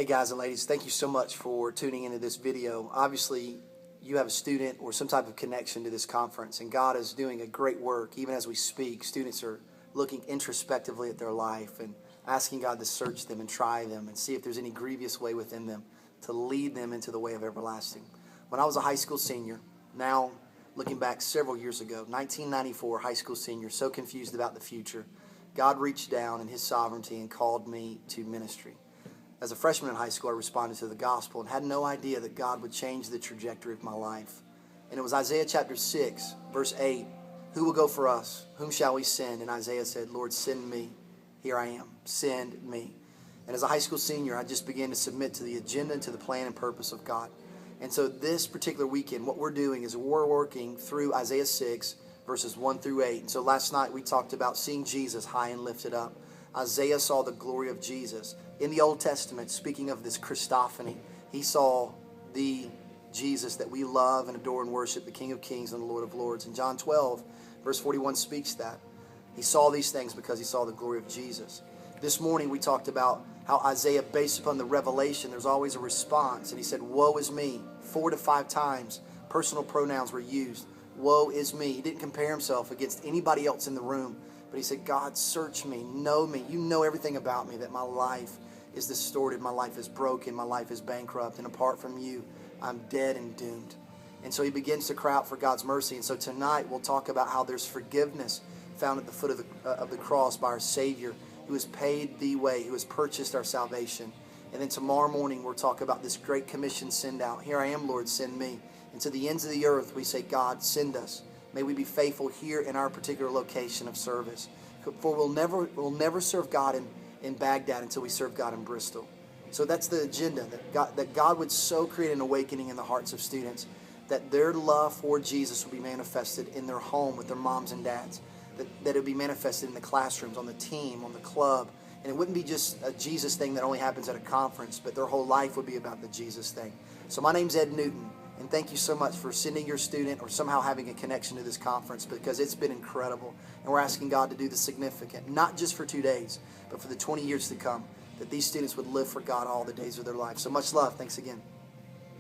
Hey guys and ladies, thank you so much for tuning into this video. Obviously, you have a student or some type of connection to this conference, and God is doing a great work. Even as we speak, students are looking introspectively at their life and asking God to search them and try them and see if there's any grievous way within them to lead them into the way of everlasting. When I was a high school senior, now looking back several years ago, 1994, high school senior, so confused about the future, God reached down in His sovereignty and called me to ministry. As a freshman in high school, I responded to the gospel and had no idea that God would change the trajectory of my life. And it was Isaiah chapter 6, verse 8. Who will go for us? Whom shall we send? And Isaiah said, Lord, send me. Here I am. Send me. And as a high school senior, I just began to submit to the agenda and to the plan and purpose of God. And so this particular weekend, what we're doing is we're working through Isaiah 6, verses 1 through 8. And so last night we talked about seeing Jesus high and lifted up. Isaiah saw the glory of Jesus. In the Old Testament, speaking of this Christophany, he saw the Jesus that we love and adore and worship, the King of Kings and the Lord of Lords. And John 12, verse 41 speaks that. He saw these things because he saw the glory of Jesus. This morning we talked about how Isaiah, based upon the revelation, there's always a response. And he said, woe is me. 4 to 5 times personal pronouns were used. Woe is me. He didn't compare himself against anybody else in the room. But he said, God, search me, know me. You know everything about me, that my life is distorted, my life is broken, my life is bankrupt, and apart from you, I'm dead and doomed. And so he begins to cry out for God's mercy. And so tonight we'll talk about how there's forgiveness found at the foot of the cross by our Savior, who has paid the way, who has purchased our salvation. And then tomorrow morning we'll talk about this great commission send out. Here I am, Lord, send me. And to the ends of the earth we say, God, send us. May we be faithful here in our particular location of service. For we'll never serve God in Baghdad until we serve God in Bristol. So that's the agenda, that God would so create an awakening in the hearts of students that their love for Jesus will be manifested in their home with their moms and dads, that it would be manifested in the classrooms, on the team, on the club. And it wouldn't be just a Jesus thing that only happens at a conference, but their whole life would be about the Jesus thing. So my name's Ed Newton. And thank you so much for sending your student or somehow having a connection to this conference, because it's been incredible. And we're asking God to do the significant, not just for 2 days, but for the 20 years to come, that these students would live for God all the days of their life. So much love. Thanks again.